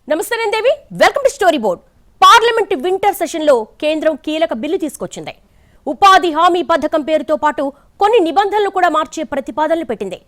నమస్తే Devi, welcome to story board. Parliament winter session లో కేంద్రం కీలక బిల్లు తీసుకొచ్చింది. ఉపాధి హామీ పథకం పేరుతో పాటు కొన్ని నిబంధనలు కూడా మార్చే ప్రతిపాదనలు పెట్టింది.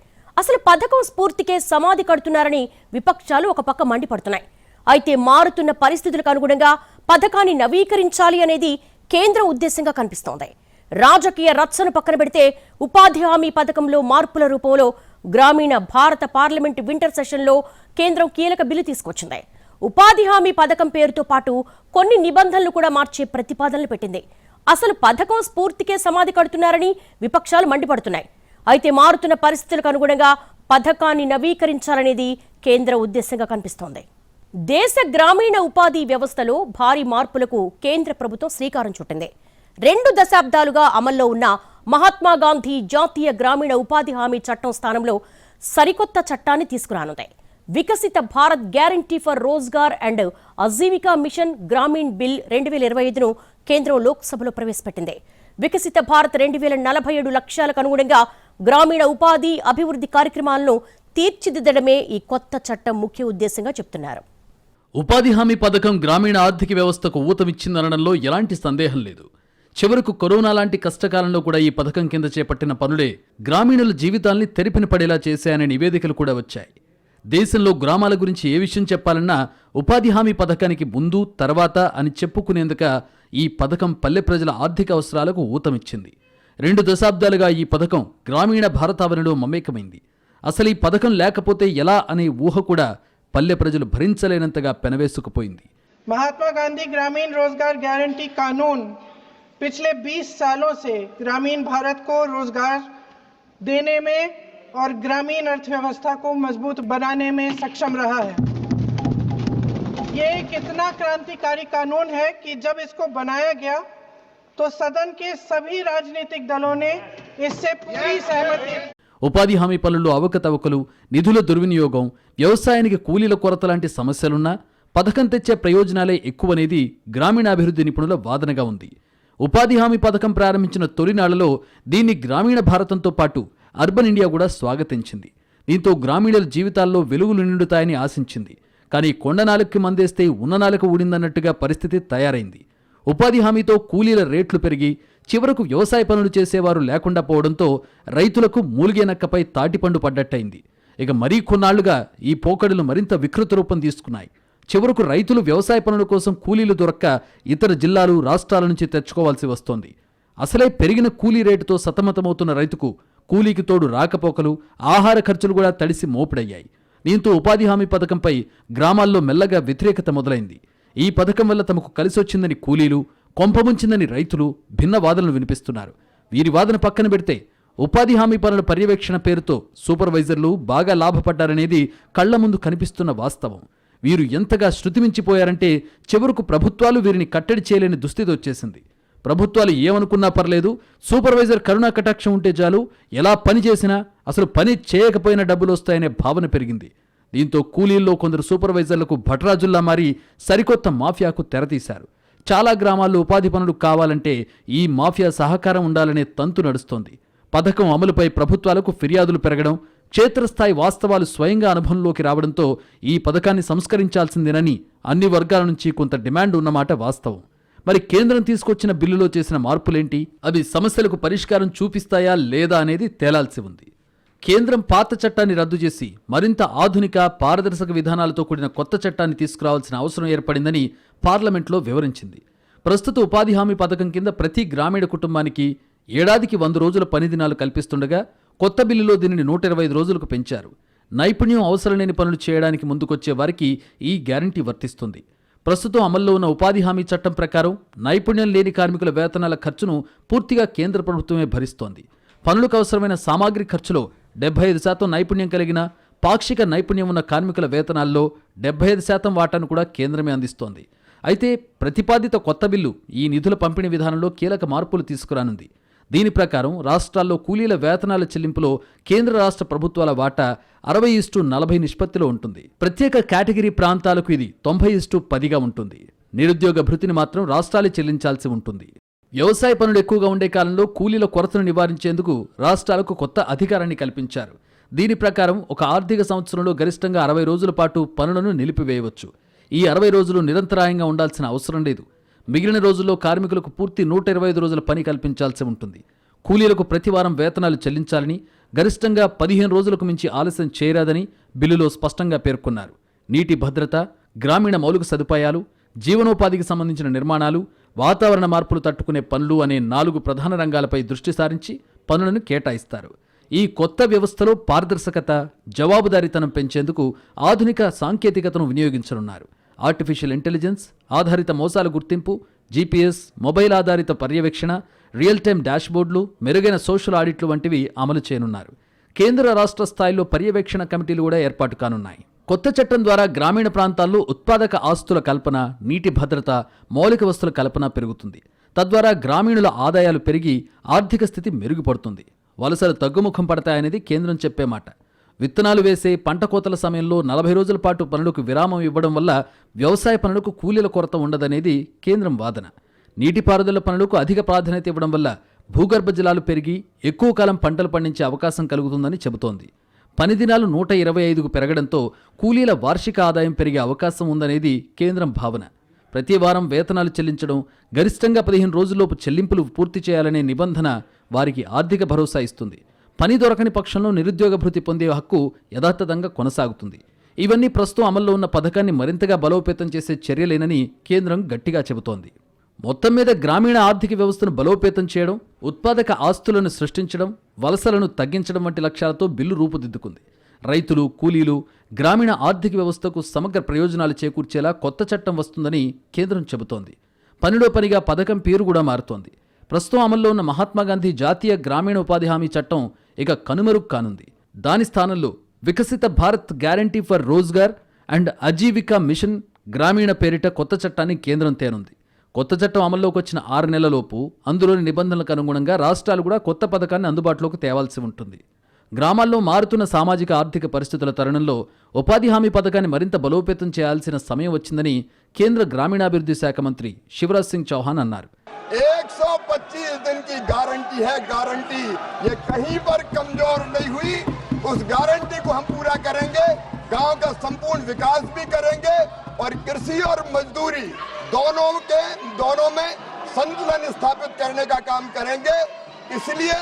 అసలు పథకం స్ఫూర్తికే సమాధి కడుతున్నారని విపక్షాలు ఒక పక్క మండిపడుతున్నాయి. అయితే మారుతున్న పరిస్థితులకు అనుగుణంగా పథకాన్ని నవీకరించాలి అనేది కేంద్రం ఉద్దేశంగా కనిపిస్తోంది. రాజకీయ రచ్చను పక్కన పెడితే ఉపాధి హామీ పథకంలో మార్పుల రూపంలో గ్రామీణ భారత పార్లమెంట్ వింటర్ సెషన్లో కేంద్రం కీలక బిల్లు తీసుకొచ్చింది. ఉపాధి హామీ పథకం పేరుతో పాటు కొన్ని నిబంధనలు కూడా మార్చే ప్రతిపాదనలు పెట్టింది. అసలు పథకం స్ఫూర్తికే సమాధి కడుతున్నారని విపక్షాలు మండిపడుతున్నాయి. అయితే మారుతున్న పరిస్థితులకు అనుగుణంగా పథకాన్ని నవీకరించాలనేది కేంద్ర ఉద్దేశంగా కనిపిస్తోంది. దేశ గ్రామీణ ఉపాధి వ్యవస్థలో భారీ మార్పులకు కేంద్ర ప్రభుత్వం శ్రీకారం చుట్టింది. 2 దశాబ్దాలుగా అమల్లో ఉన్న మహాత్మా గాంధీ జాతీయ గ్రామీణ ఉపాధి హామీ చట్టం స్థానంలో సరికొత్త చట్టాన్ని తీసుకురానుంది. Viksit Bharat guarantee for Rozgar and Ajeevika mission Gramin bill 2025ను కేంద్రం లోక్సభలో ప్రవేశపెట్టింది. వికసిత భారత్ 2047 లక్ష్యాలకు అనుగుణంగా గ్రామీణ ఉపాధి అభివృద్ధి కార్యక్రమాలను తీర్చిదిద్దడమే ఈ కొత్త చట్టం ముఖ్య ఉద్దేశంగా చెప్తున్నారు. ఉపాధి హామీ పథకం గ్రామీణ ఆర్థిక వ్యవస్థకు ఊతమిచ్చిందనడంలో ఎలాంటి సందేహం లేదు. చివరకు కరోనా లాంటి కష్టకాలంలో కూడా ఈ పథకం కింద చేపట్టిన పనులే గ్రామీణుల జీవితాల్ని తెరిపిన పడేలా చేశాయనే నివేదికలు కూడా వచ్చాయి. దేశంలో గ్రామాల గురించి ఏ విషయం చెప్పాలన్నా ఉపాధి హామీ పథకానికి ముందు తర్వాత అని చెప్పుకునేందుక ఈ పథకం పల్లె ప్రజల ఆర్థిక అవసరాలకు ఊతమిచ్చింది. 2 దశాబ్దాలుగా ఈ పథకం గ్రామీణ భారతావనిలో మమేకమైంది. అసలు ఈ పథకం లేకపోతే ఎలా అనే ఊహ కూడా పల్లె ప్రజలు భరించలేనంతగా పెనవేసుకుపోయింది. महात्मा गांधी ग्रामीण रोजगार गारंटी कानून पिछले 20 सालों से ग्रामीण भारत को रोजगार देने में और ग्रामीण अर्थव्यवस्था को मजबूत बनाने में सक्षम रहा है. ये एक इतना क्रांतिकारी कानून है कि जब इसको बनाया गया तो सदन के सभी राजनीतिक दलों ने इससे पूरी सहमति. ఉపాధి హామీ పనుల్లో అవకతవకలు, నిధుల దుర్వినియోగం, వ్యవసాయానికి కూలీల కొరత లాంటి సమస్యలున్నా పథకం తెచ్చే ప్రయోజనాలే ఎక్కువనేది గ్రామీణాభివృద్ధి నిపుణుల వాదనగా ఉంది. ఉపాధి హామీ పథకం ప్రారంభించిన తొలినాళ్లలో దీన్ని గ్రామీణ భారతంతో పాటు అర్బన్ ఇండియా కూడా స్వాగతించింది. దీంతో గ్రామీణుల జీవితాల్లో వెలుగులు నిండుతాయని ఆశించింది. కానీ కొండ నాలుగుకి మందేస్తే ఉన్న నాలుక ఊడిందన్నట్టుగా పరిస్థితి తయారైంది. ఉపాధి హామీతో కూలీల రేట్లు పెరిగి చివరకు వ్యవసాయ పనులు చేసేవారు లేకుండా పోవడంతో రైతులకు మూలిగే నక్కపై తాటిపండు పడ్డట్టయింది. ఇక మరీ కొన్నాళ్లుగా ఈ పోకడులు మరింత వికృత రూపం తీసుకున్నాయి. చివరకు రైతులు వ్యవసాయ పనుల కోసం కూలీలు దొరక్క ఇతర జిల్లాలు, రాష్ట్రాల నుంచి తెచ్చుకోవాల్సి వస్తోంది. అసలే పెరిగిన కూలీ రేటుతో సతమతమవుతున్న రైతుకు కూలీకి తోడు రాకపోకలు, ఆహార ఖర్చులు కూడా తడిసి మోపిడయ్యాయి. దీంతో ఉపాధి హామీ పథకంపై గ్రామాల్లో మెల్లగా వ్యతిరేకత మొదలైంది. ఈ పథకం వల్ల తమకు కలిసొచ్చిందని కూలీలు, కొంపముంచిందని రైతులు భిన్న వాదనలు వినిపిస్తున్నారు. వీరి వాదన పక్కన పెడితే ఉపాధి హామీ పనుల పర్యవేక్షణ పేరుతో సూపర్వైజర్లు బాగా లాభపడ్డారనేది కళ్ల ముందు కనిపిస్తున్న వాస్తవం. వీరు ఎంతగా శృతిమించిపోయారంటే చివరకు ప్రభుత్వాలు వీరిని కట్టడి చేయలేని దుస్థితి వచ్చేసింది. ప్రభుత్వాలు ఏమనుకున్నా పర్లేదు, సూపర్వైజర్ కరుణా కటాక్షం ఉంటే చాలు, ఎలా పని చేసినా అసలు పని చేయకపోయినా డబ్బులు వస్తాయనే భావన పెరిగింది. దీంతో కూలీల్లో కొందరు సూపర్వైజర్లకు భట్రాజుల్లా మారి సరికొత్త మాఫియాకు తెరతీశారు. చాలా గ్రామాల్లో ఉపాధి పనులు కావాలంటే ఈ మాఫియా సహకారం ఉండాలనే తంతు నడుస్తోంది. పథకం అమలుపై ప్రభుత్వాలకు ఫిర్యాదులు పెరగడం, క్షేత్రస్థాయి వాస్తవాలు స్వయంగా అనుభవంలోకి రావడంతో ఈ పథకాన్ని సంస్కరించాల్సిందేనని అన్ని వర్గాల నుంచి కొంత డిమాండ్ ఉన్నమాట వాస్తవం. మరి కేంద్రం తీసుకొచ్చిన బిల్లులో చేసిన మార్పులేంటి? అవి సమస్యలకు పరిష్కారం చూపిస్తాయా లేదా అనేది తేలాల్సి ఉంది. కేంద్రం పాత చట్టాన్ని రద్దు చేసి మరింత ఆధునిక, పారదర్శక విధానాలతో కూడిన కొత్త చట్టాన్ని తీసుకురావాల్సిన అవసరం ఏర్పడిందని పార్లమెంట్లో వివరించింది. ప్రస్తుత ఉపాధి హామీ పథకం కింద ప్రతి గ్రామీణ కుటుంబానికి ఏడాదికి 100 రోజుల పని దినాలు కల్పిస్తుండగా కొత్త బిల్లులో దీనిని 125 రోజులకు పెంచారు. నైపుణ్యం అవసరం లేని పనులు చేయడానికి ముందుకొచ్చే వారికి ఈ గ్యారంటీ వర్తిస్తుంది. ప్రస్తుతం అమల్లో ఉన్న ఉపాధి హామీ చట్టం ప్రకారం నైపుణ్యం లేని కార్మికుల వేతనాల ఖర్చును పూర్తిగా కేంద్ర ప్రభుత్వమే భరిస్తోంది. పనులకు అవసరమైన సామాగ్రి ఖర్చులో 75% నైపుణ్యం కలిగిన, పాక్షిక నైపుణ్యం ఉన్న కార్మికుల వేతనాల్లో 75% వాటాను కూడా కేంద్రమే అందిస్తోంది. అయితే ప్రతిపాదిత కొత్త బిల్లు ఈ నిధుల పంపిణీ విధానంలో కీలక మార్పులు తీసుకురానుంది. దీని ప్రకారం రాష్ట్రాల్లో కూలీల వేతనాల చెల్లింపులో కేంద్ర రాష్ట్ర ప్రభుత్వాల వాటా 60:40 నిష్పత్తిలో ఉంటుంది. ప్రత్యేక కేటగిరీ ప్రాంతాలకు ఇది 90:10గా ఉంటుంది. నిరుద్యోగ భృతిని మాత్రం రాష్ట్రాలే చెల్లించాల్సి ఉంటుంది. వ్యవసాయ పనులు ఎక్కువగా ఉండే కాలంలో కూలీల కొరతను నివారించేందుకు రాష్ట్రాలకు కొత్త అధికారాన్ని కల్పించారు. దీని ప్రకారం ఒక ఆర్థిక సంవత్సరంలో గరిష్టంగా 60 రోజుల పాటు పనులను నిలిపివేయవచ్చు. ఈ 60 రోజులు నిరంతరాయంగా ఉండాల్సిన అవసరం లేదు. మిగిలిన రోజుల్లో కార్మికులకు పూర్తి 125 రోజుల పని కల్పించాల్సి ఉంటుంది. కూలీలకు ప్రతివారం వేతనాలు చెల్లించాలని, గరిష్టంగా 15 రోజులకు మించి ఆలస్యం చేయరాదని బిల్లులో స్పష్టంగా పేర్కొన్నారు. నీటి భద్రత, గ్రామీణ మౌలిక సదుపాయాలు, జీవనోపాధికి సంబంధించిన నిర్మాణాలు, వాతావరణ మార్పులు తట్టుకునే పనులు అనే 4 ప్రధాన రంగాలపై దృష్టి సారించి పనులను కేటాయిస్తారు. ఈ కొత్త వ్యవస్థలో పారదర్శకత, జవాబుదారీతనం పెంచేందుకు ఆధునిక సాంకేతికతను వినియోగించనున్నారు. ఆర్టిఫిషియల్ ఇంటెలిజెన్స్ ఆధారిత మోసాల గుర్తింపు, జీపీఎస్, మొబైల్ ఆధారిత పర్యవేక్షణ, రియల్ టైమ్ డాష్బోర్డులు, మెరుగైన సోషల్ ఆడిట్లు వంటివి అమలు చేయనున్నారు. కేంద్ర రాష్ట్ర స్థాయిలో పర్యవేక్షణ కమిటీలు కూడా ఏర్పాటు కానున్నాయి. కొత్త చట్టం ద్వారా గ్రామీణ ప్రాంతాల్లో ఉత్పాదక ఆస్తుల కల్పన, నీటి భద్రత, మౌలిక వస్తువుల కల్పన పెరుగుతుంది. తద్వారా గ్రామీణుల ఆదాయాలు పెరిగి ఆర్థిక స్థితి మెరుగుపడుతుంది. వలసలు తగ్గుముఖం పడతాయనేది కేంద్రం చెప్పే మాట. విత్తనాలు వేసే, పంట కోతల సమయంలో 40 రోజుల పాటు పనులకు విరామం ఇవ్వడం వల్ల వ్యవసాయ పనులకు కూలీల కొరత ఉండదనేది కేంద్రం వాదన. నీటిపారుదల పనులకు అధిక ప్రాధాన్యత ఇవ్వడం వల్ల భూగర్భ జలాలు పెరిగి ఎక్కువ కాలం పంటలు పండించే అవకాశం కలుగుతుందని చెబుతోంది. పని దినాలు 125కు పెరగడంతో కూలీల వార్షిక ఆదాయం పెరిగే అవకాశం ఉందనేది కేంద్రం భావన. ప్రతి వారం వేతనాలు చెల్లించడం, గరిష్టంగా 15 రోజుల్లోపు చెల్లింపులు పూర్తి చేయాలనే నిబంధన వారికి ఆర్థిక భరోసా ఇస్తుంది. పని దొరకని పక్షంలో నిరుద్యోగ భృతి పొందే హక్కు యథాతథంగా కొనసాగుతుంది. ఇవన్నీ ప్రస్తుతం అమల్లో ఉన్న పథకాన్ని మరింతగా బలోపేతం చేసే చర్యలేనని కేంద్రం గట్టిగా చెబుతోంది. మొత్తం మీద గ్రామీణ ఆర్థిక వ్యవస్థను బలోపేతం చేయడం, ఉత్పాదక ఆస్తులను సృష్టించడం, వలసలను తగ్గించడం వంటి లక్ష్యాలతో బిల్లు రూపుదిద్దుకుంది. రైతులు, కూలీలు, గ్రామీణ ఆర్థిక వ్యవస్థకు సమగ్ర ప్రయోజనాలు చేకూర్చేలా కొత్త చట్టం వస్తుందని కేంద్రం చెబుతోంది. పనిలో పనిగా పథకం పేరు కూడా మారుతోంది. ప్రస్తుతం అమల్లో ఉన్న మహాత్మాగాంధీ జాతీయ గ్రామీణ ఉపాధి హామీ చట్టం ఇక కనుమరుగు కానుంది. దాని స్థానంలో Viksit Bharat guarantee for Rozgar and Ajeevika mission Gramin పేరిట కొత్త చట్టాన్ని కేంద్రం తేనుంది. కొత్త చట్టం అమల్లోకి వచ్చిన 6 నెలలలోపు అందులోని నిబంధనలకు అనుగుణంగా రాష్ట్రాలు కూడా కొత్త పథకాన్ని అందుబాటులోకి తేవాల్సి ఉంటుంది. గ్రామాల్లో మారుతున్న సామాజిక ఆర్థిక పరిస్థితుల తరుణంలో ఉపాధి హామీ పథకాన్ని మరింత బలోపేతం చేయాల్సిన సమయం వచ్చిందని కేంద్ర గ్రామీణాభివృద్ధి శాఖ మంత్రి శివరాజ్ సింగ్ చౌహాన్ అన్నారు. 125 दिन की गारंटी है, गारंटी ये कहीं पर कमजोर नहीं हुई. उस गारंटी को हम पूरा करेंगे, गांव का संपूर्ण विकास भी करेंगे और कृषि और मजदूरी दोनों में संतुलन स्थापित करने का काम करेंगे. इसलिए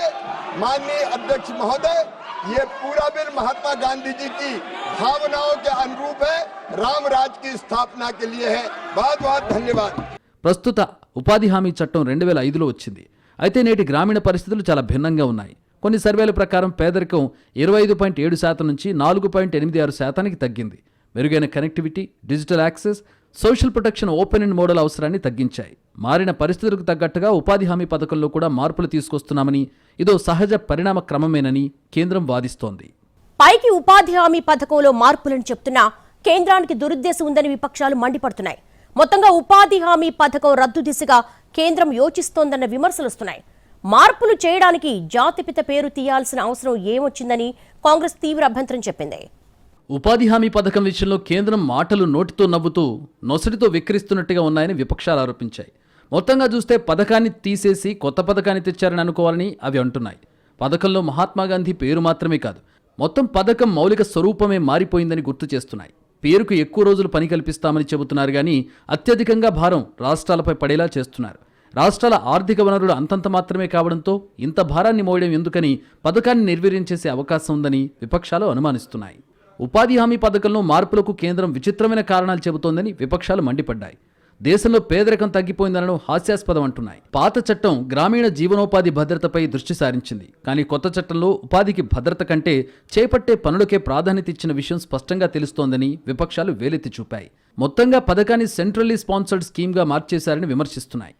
माननीय अध्यक्ष महोदय, ये पूरा बिल महात्मा गांधी जी की भावनाओं के अनुरूप है, राम राज की स्थापना के लिए है. बहुत बहुत धन्यवाद. ప్రస్తుత ఉపాధి హామీ చట్టం 2005లో వచ్చింది. అయితే నేటి గ్రామీణ పరిస్థితులు చాలా భిన్నంగా ఉన్నాయి. కొన్ని సర్వేల ప్రకారం పేదరికం 25.7% నుంచి 4.86% తగ్గింది. మెరుగైన connectivity, digital access, social protection open and model అవసరాన్ని తగ్గించాయి. మారిన పరిస్థితులకు తగ్గట్టుగా ఉపాధి హామీ పథకంలో కూడా మార్పులు తీసుకొస్తున్నామని, ఇదో సహజ పరిణామ క్రమమేనని కేంద్రం వాదిస్తోంది. పైకి ఉపాధి హామీ పథకంలో మార్పులను చెప్తున్నా కేంద్రానికి దురుద్దేశం ఉందని విపక్షాలు మండిపడుతున్నాయి. మొత్తంగా ఉపాధి హామీ పథకం రద్దు దిశగా కేంద్రం యోచిస్తోందన్న విమర్శలు వస్తున్నాయి. మార్పులు చేయడానికి జాతిపిత పేరు తీయాల్సిన అవసరం ఏమొచ్చిందని కాంగ్రెస్ తీవ్ర అభ్యంతరం చెప్పింది. ఉపాధి హామీ పథకం విషయంలో కేంద్రం మాటలు నోటితో నవ్వుతూ నొసటితో వెక్కిరిస్తున్నట్టుగా ఉన్నాయని విపక్షాలు ఆరోపించాయి. మొత్తంగా చూస్తే పథకాన్ని తీసేసి కొత్త పథకాన్ని తెచ్చారని అనుకోవాలని అవి అంటున్నాయి. పథకంలో మహాత్మాగాంధీ పేరు మాత్రమే కాదు, మొత్తం పథకం మౌలిక స్వరూపమే మారిపోయిందని గుర్తు చేస్తున్నాయి. పేరుకు ఎక్కువ రోజులు పని కల్పిస్తామని చెబుతున్నారు కానీ అత్యధికంగా భారం రాష్ట్రాలపై పడేలా చేస్తున్నారు. రాష్ట్రాల ఆర్థిక వనరులు అంతంత మాత్రమే కావడంతో ఇంత భారాన్ని మోయడం ఎందుకని పథకాన్ని నిర్వీర్యం చేసే అవకాశం ఉందని విపక్షాలు అనుమానిస్తున్నాయి. ఉపాధి హామీ పథకంలో మార్పులకు కేంద్రం విచిత్రమైన కారణాలు చెబుతోందని విపక్షాలు మండిపడ్డాయి. దేశంలో పేదరికం తగ్గిపోయిందనడం హాస్యాస్పదం అంటున్నాయి. పాత చట్టం గ్రామీణ జీవనోపాధి భద్రతపై దృష్టి సారించింది. కానీ కొత్త చట్టంలో ఉపాధికి భద్రత కంటే చేపట్టే పనులకే ప్రాధాన్యత ఇచ్చిన విషయం స్పష్టంగా తెలుస్తోందని విపక్షాలు వేలెత్తి చూపాయి. మొత్తంగా పథకాన్ని సెంట్రల్లీ స్పాన్సర్డ్ స్కీమ్గా మార్చేశారని విమర్శిస్తున్నాయి.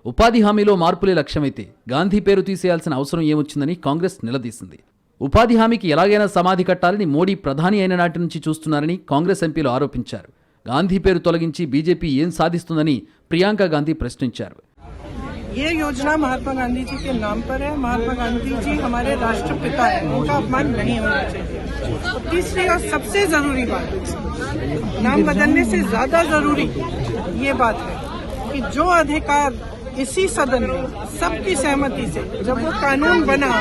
ఉపాధి హామీలో మార్పులే లక్ష్యమైతే గాంధీ పేరు తీసేయాల్సిన అవసరం ఏమొచ్చిందని కాంగ్రెస్ నిలదీసింది. ఉపాధి హామీకి ఎలాగైనా సమాధి కట్టాలని మోడీ ప్రధాని అయిన నాటి నుంచి చూస్తున్నారని కాంగ్రెస్ ఎంపీలు ఆరోపించారు. గాంధీ పేరు తొలగించి బీజేపీ ఏం సాధిస్తుందని ప్రియాంక గాంధీ ప్రశ్నించారు. ये योजना महात्मा गांधी जी के नाम पर है. महात्मा गांधी जी हमारे राष्ट्रपिता हैं, उनका अपमान नहीं होना चाहिए. और तीसरी और सबसे जरूरी बात, नाम बदलने से ज्यादा जरूरी ये बात है कि जो अधिकार इसी सदन में सबकी सहमति से जब वो कानून बना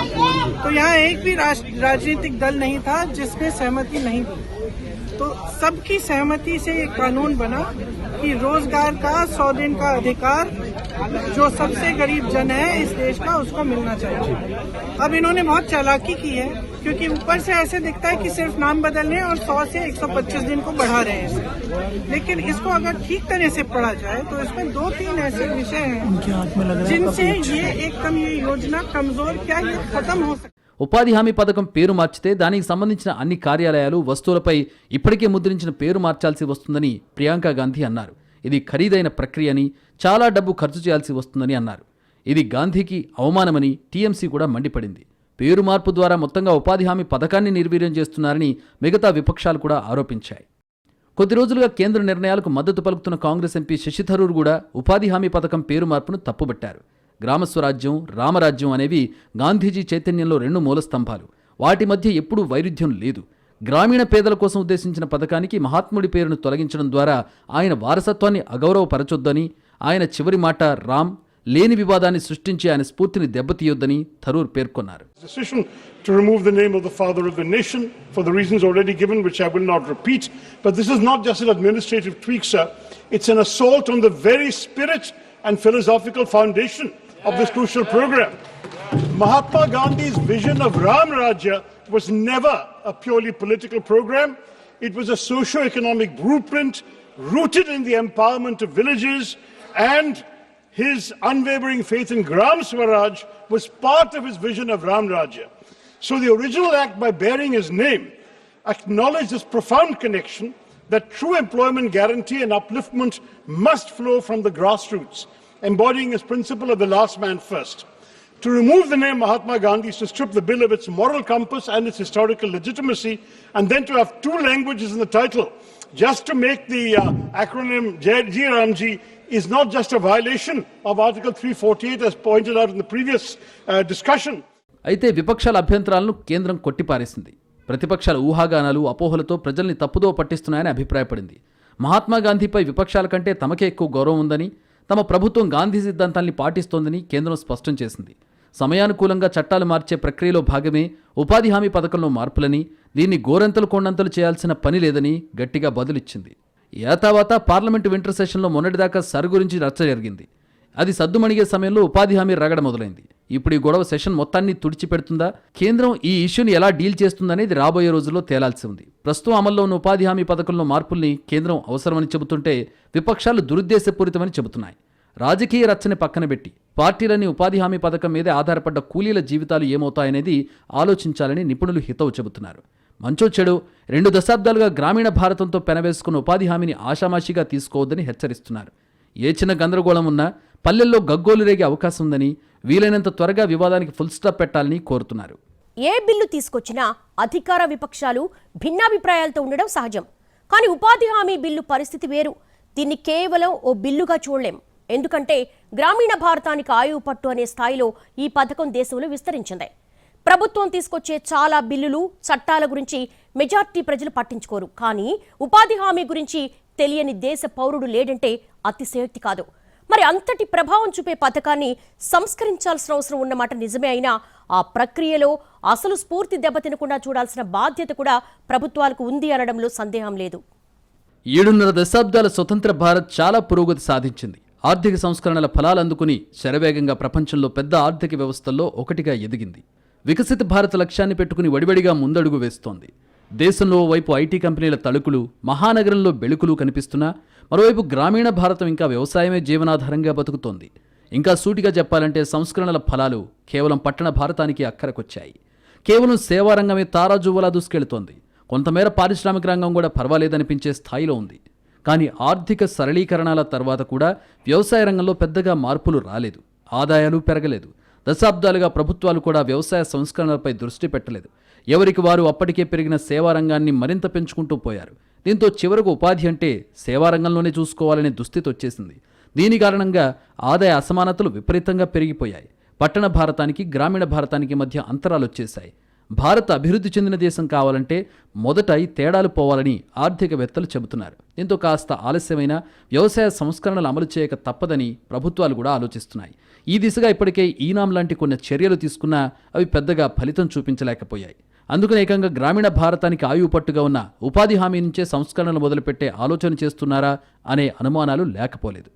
तो यहाँ एक भी राजनीतिक दल नहीं था जिसने सहमति नहीं दी। तो सबकी सहमति से ये कानून बना कि रोजगार का 100 दिन का अधिकार जो सबसे गरीब जन है इस देश का उसको मिलना चाहिए। अब इन्होंने बहुत चालाकी की है क्योंकि ऊपर से ऐसे दिखता है कि सिर्फ नाम बदलने और 100 से 125 दिन को बढ़ा रहे हैं, लेकिन इसको अगर ठीक तरह से पढ़ा जाए तो इसमें 2-3 ऐसे विषय हैं जिनसे ये एकदम ये योजना कमजोर क्या ये खत्म हो सकती। ఉపాధి హామీ పథకం పేరు మార్చితే దానికి సంబంధించిన అన్ని కార్యాలయాలు వస్తువులపై ఇప్పటికే ముద్రించిన పేరు మార్చాల్సి వస్తుందని ప్రియాంక గాంధీ అన్నారు. ఇది ఖరీదైన ప్రక్రియ అని, చాలా డబ్బు ఖర్చు చేయాల్సి వస్తుందని అన్నారు. ఇది గాంధీకి అవమానమని టీఎంసీ కూడా మండిపడింది. పేరు మార్పు ద్వారా మొత్తంగా ఉపాధి హామీ పథకాన్ని నిర్వీర్యం చేస్తున్నారని మిగతా విపక్షాలు కూడా ఆరోపించాయి. కొద్ది రోజులుగా కేంద్ర నిర్ణయాలకు మద్దతు పలుకుతున్న కాంగ్రెస్ ఎంపీ శశి థరూర్ కూడా ఉపాధి హామీ పథకం పేరు మార్పును తప్పుబట్టారు. గ్రామ స్వరాజ్యం, రామరాజ్యం అనేవి గాంధీజీ చైతన్యంలో 2 మూల స్తంభాలు. వాటి మధ్య ఎప్పుడూ వైరుధ్యం లేదు. గ్రామీణ పేదల కోసం ఉద్దేశించిన పథకానికి మహాత్ముడి పేరును తొలగించడం ద్వారా ఆయన వారసత్వాన్ని అగౌరవపరచొద్దని, ఆయన చివరి మాట రామ్ లేని వివాదాన్ని సృష్టించి ఆయన స్ఫూర్తిని దెబ్బతీయొద్దని థరూర్ పేర్కొన్నారు. Decision to remove the name of the father of the nation for the reasons already given, which I will not repeat, but this is not just an administrative tweak, sir. It's an assault on the very spirit and philosophical foundation of this crucial program. Mahatma Gandhi's vision of Ram Rajya was never a purely political program. It was a socio-economic blueprint rooted in the empowerment of villages, and his unwavering faith in Gram Swaraj was part of his vision of Ram Rajya. So the original act, by bearing his name, acknowledged this profound connection that true employment guarantee and upliftment must flow from the grassroots, embodying his principle of the last man first. To remove the name Mahatma Gandhi is to strip the bill of its moral compass and its historical legitimacy, and then to have 2 languages in the title, just to make the acronym J. Ramji, is not just a violation of Article 348 as pointed out in the previous discussion. అయితే విపక్షాల అభ్యంతరాలను కేంద్రం కొట్టిపారేసింది. ప్రతిపక్షాల ఊహాగానాలు, అపోహలతో ప్రజల్ని తప్పుదో పట్టిస్తున్నాయని అభిప్రాయపడింది. మహాత్మా గాంధీపై విపక్షాల కంటే తమకే ఎక్కువ గౌరవం ఉందని, తమ ప్రభుత్వం గాంధీ సిద్ధాంతాల్ని పాటిస్తోందని కేంద్రం స్పష్టం చేసింది. సమయానుకూలంగా చట్టాలు మార్చే ప్రక్రియలో భాగమే ఉపాధి హామీ పథకంలో మార్పులని, దీన్ని గోరంతలు కొండంతలు చేయాల్సిన పని లేదని గట్టిగా బదులిచ్చింది. ఏతావాత పార్లమెంటు వింటర్ సెషన్లో మొన్నటిదాకా సరు గురించి రచ్చ జరిగింది. అది సద్దుమణిగే సమయంలో ఉపాధి హామీ రగడ మొదలైంది. ఇప్పుడు ఈ గొడవ సెషన్ మొత్తాన్ని తుడిచిపెడుతుందా, కేంద్రం ఈ ఇష్యూని ఎలా డీల్ చేస్తుందనేది రాబోయే రోజుల్లో తేలాల్సి ఉంది. ప్రస్తుతం అమల్లో ఉన్న ఉపాధి హామీ పథకంలో మార్పుల్ని కేంద్రం అవసరమని చెబుతుంటే విపక్షాలు దురుద్దేశపూరితమని చెబుతున్నాయి. రాజకీయ రచ్చని పక్కన పెట్టి పార్టీలన్నీ ఉపాధి హామీ పథకం మీదే ఆధారపడ్డ కూలీల జీవితాలు ఏమవుతాయనేది ఆలోచించాలని నిపుణులు హితవు చెబుతున్నారు. మంచో చెడు 2 దశాబ్దాలుగా గ్రామీణ భారతంతో పెనవేసుకున్న ఉపాధి హామీని ఆషామాషిగా తీసుకోవద్దని హెచ్చరిస్తున్నారు. ఏ చిన్న గందరగోళం ఉన్నా పల్లెల్లో గగ్గోలు రేగే అవకాశం ఉందని, వీలైనంత త్వరగా వివాదానికి ఫుల్ స్టాప్ పెట్టాలని కోరుతున్నారు. ఏ బిల్లు తీసుకొచ్చినా అధికార విపక్షాలు భిన్నాభిప్రాయాలతో ఉండడం సహజం. కానీ ఉపాధి హామీ బిల్లు పరిస్థితి వేరు. దీన్ని కేవలం ఓ బిల్లుగా చూడలేం. ఎందుకంటే గ్రామీణ భారతానికి ఆయువు పట్టు అనే స్థాయిలో ఈ పథకం దేశంలో విస్తరించింది. ప్రభుత్వం తీసుకొచ్చే చాలా బిల్లులు, చట్టాల గురించి మెజార్టీ ప్రజలు పట్టించుకోరు. కానీ ఉపాధి హామీ గురించి తెలియని దేశ పౌరుడు లేడంటే అతిశయోక్తి కాదు. మరి అంతటి ప్రభావం చూపే పథకాన్ని సంస్కరించాల్సిన అవసరం ఉన్నమాట నిజమే. అయినా ఆ ప్రక్రియలో అసలు స్ఫూర్తి దెబ్బతినకుండా చూడాల్సిన బాధ్యత కూడా ప్రభుత్వాలకు ఉంది అనడంలో సందేహం లేదు. 7.5 దశాబ్దాల స్వతంత్ర భారత్ చాలా పురోగతి సాధించింది. ఆర్థిక సంస్కరణల ఫలాలు అందుకుని శరవేగంగా ప్రపంచంలో పెద్ద ఆర్థిక వ్యవస్థల్లో ఒకటిగా ఎదిగింది. వికసిత భారత్ లక్ష్యాన్ని పెట్టుకుని వడివడిగా ముందడుగు వేస్తోంది. దేశంలో వైపు ఐటీ కంపెనీల తళుకులు, మహానగరంలో బెళుకులు కనిపిస్తున్నా మరోవైపు గ్రామీణ భారతం ఇంకా వ్యవసాయమే జీవనాధారంగా బతుకుతోంది. ఇంకా సూటిగా చెప్పాలంటే సంస్కరణల ఫలాలు కేవలం పట్టణ భారతానికి అక్కరకొచ్చాయి. కేవలం సేవారంగమే తారాజువ్వలా దూసుకెళ్తోంది. కొంతమేర పారిశ్రామిక రంగం కూడా పర్వాలేదనిపించే స్థాయిలో ఉంది. కానీ ఆర్థిక సరళీకరణాల తర్వాత కూడా వ్యవసాయ రంగంలో పెద్దగా మార్పులు రాలేదు. ఆదాయాలు పెరగలేదు. దశాబ్దాలుగా ప్రభుత్వాలు కూడా వ్యవసాయ సంస్కరణలపై దృష్టి పెట్టలేదు. ఎవరికి వారు అప్పటికే పెరిగిన సేవారంగాన్ని మరింత పెంచుకుంటూ పోయారు. దీంతో చివరకు ఉపాధి అంటే సేవారంగంలోనే చూసుకోవాలనే దుస్థితి వచ్చేసింది. దీని కారణంగా ఆదాయ అసమానతలు విపరీతంగా పెరిగిపోయాయి. పట్టణ భారతానికి, గ్రామీణ భారతానికి మధ్య అంతరాలు వచ్చేశాయి. భారత్ అభివృద్ధి చెందిన దేశం కావాలంటే మొదట ఈ తేడాలు పోవాలని ఆర్థికవేత్తలు చెబుతున్నారు. దీంతో కాస్త ఆలస్యమైన వ్యవసాయ సంస్కరణలు అమలు చేయక తప్పదని ప్రభుత్వాలు కూడా ఆలోచిస్తున్నాయి. ఈ దిశగా ఇప్పటికే ఈనాం లాంటి కొన్ని చర్యలు తీసుకున్నా అవి పెద్దగా ఫలితం చూపించలేకపోయాయి. అందుకని ఏకంగా గ్రామీణ భారతానికి ఆయువు పట్టుగా ఉన్న ఉపాధి హామీ నుంచే సంస్కరణలు మొదలుపెట్టే ఆలోచన చేస్తున్నారా అనే అనుమానాలు లేకపోలేదు.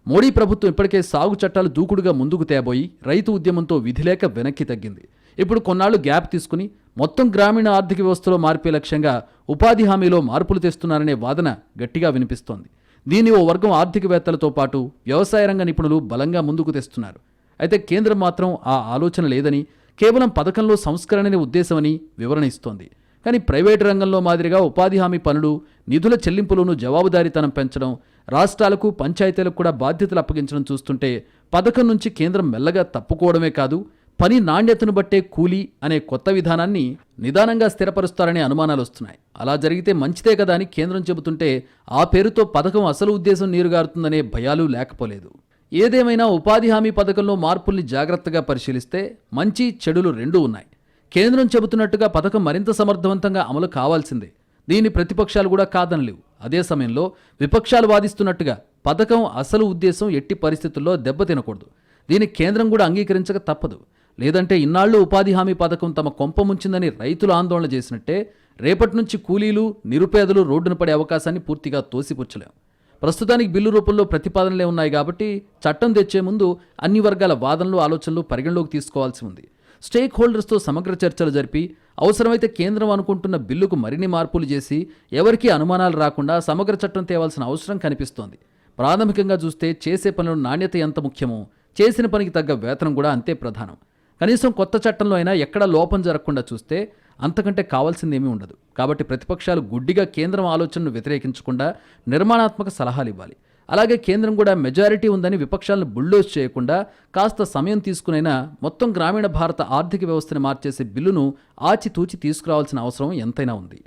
మోడీ ప్రభుత్వం ఇప్పటికే సాగు చట్టాలు దూకుడుగా ముందుకు తేబోయి రైతు ఉద్యమంతో విధిలేక వెనక్కి తగ్గింది. ఇప్పుడు కొన్నాళ్లు గ్యాప్ తీసుకుని మొత్తం గ్రామీణ ఆర్థిక వ్యవస్థలో మార్పే లక్ష్యంగా ఉపాధి హామీలో మార్పులు తెస్తున్నారనే వాదన గట్టిగా వినిపిస్తోంది. దీన్ని ఓ వర్గం ఆర్థికవేత్తలతో పాటు వ్యవసాయ రంగ నిపుణులు బలంగా ముందుకు తెస్తున్నారు. అయితే కేంద్రం మాత్రం ఆ ఆలోచన లేదని, కేవలం పథకంలో సంస్కరణనే ఉద్దేశమని వివరణ ఇస్తోంది. కానీ ప్రైవేటు రంగంలో మాదిరిగా ఉపాధి హామీ పనులు, నిధుల చెల్లింపులోనూ జవాబుదారీతనం పెంచడం, రాష్ట్రాలకు పంచాయతీలకు కూడా బాధ్యతలు అప్పగించడం చూస్తుంటే పథకం నుంచి కేంద్రం మెల్లగా తప్పుకోవడమే కాదు, పని నాణ్యతను బట్టే కూలీ అనే కొత్త విధానాన్ని నిదానంగా స్థిరపరుస్తారనే అనుమానాలు వస్తున్నాయి. అలా జరిగితే మంచిదే కదా అని కేంద్రం చెబుతుంటే ఆ పేరుతో పథకం అసలు ఉద్దేశం నీరుగారుతుందనే భయాలు లేకపోలేదు. ఏదేమైనా ఉపాధి హామీ పథకంలో మార్పుల్ని జాగ్రత్తగా పరిశీలిస్తే మంచి చెడులు రెండూ ఉన్నాయి. కేంద్రం చెబుతున్నట్టుగా పథకం మరింత సమర్థవంతంగా అమలు కావాల్సిందే. దీన్ని ప్రతిపక్షాలు కూడా కాదనలేవు. అదే సమయంలో విపక్షాలు వాదిస్తున్నట్టుగా పథకం అసలు ఉద్దేశం ఎట్టి పరిస్థితుల్లో దెబ్బతినకూడదు. దీన్ని కేంద్రం కూడా అంగీకరించక తప్పదు. లేదంటే ఇన్నాళ్లు ఉపాధి హామీ పథకం తమ కొంప ముంచిందని రైతులు ఆందోళన చేసినట్టే రేపటి నుంచి కూలీలు, నిరుపేదలు రోడ్డున పడే అవకాశాన్ని పూర్తిగా తోసిపుచ్చలేం. ప్రస్తుతానికి బిల్లు రూపంలో ప్రతిపాదనలే ఉన్నాయి కాబట్టి చట్టం తెచ్చే ముందు అన్ని వర్గాల వాదనలు, ఆలోచనలు పరిగణలోకి తీసుకోవాల్సి ఉంది. స్టేక్ హోల్డర్స్తో సమగ్ర చర్చలు జరిపి అవసరమైతే కేంద్రం అనుకుంటున్న బిల్లుకు మరిన్ని మార్పులు చేసి ఎవరికీ అనుమానాలు రాకుండా సమగ్ర చట్టం తేవాల్సిన అవసరం కనిపిస్తోంది. ప్రాథమికంగా చూస్తే చేసే పనుల నాణ్యత ఎంత ముఖ్యమో చేసిన పనికి తగ్గ వేతనం కూడా అంతే ప్రధానం. కనీసం కొత్త చట్టంలో అయినా ఎక్కడా లోపం జరగకుండా చూస్తే అంతకంటే కావాల్సిందేమీ ఉండదు. కాబట్టి ప్రతిపక్షాలు గుడ్డిగా కేంద్రం ఆలోచనను వ్యతిరేకించకుండా నిర్మాణాత్మక సలహాలు ఇవ్వాలి. అలాగే కేంద్రం కూడా మెజారిటీ ఉందని విపక్షాలను బుల్డోజ్ చేయకుండా కాస్త సమయం తీసుకునైనా మొత్తం గ్రామీణ భారత ఆర్థిక వ్యవస్థని మార్చేసే బిల్లును ఆచితూచి తీసుకురావాల్సిన అవసరం ఎంతైనా ఉంది.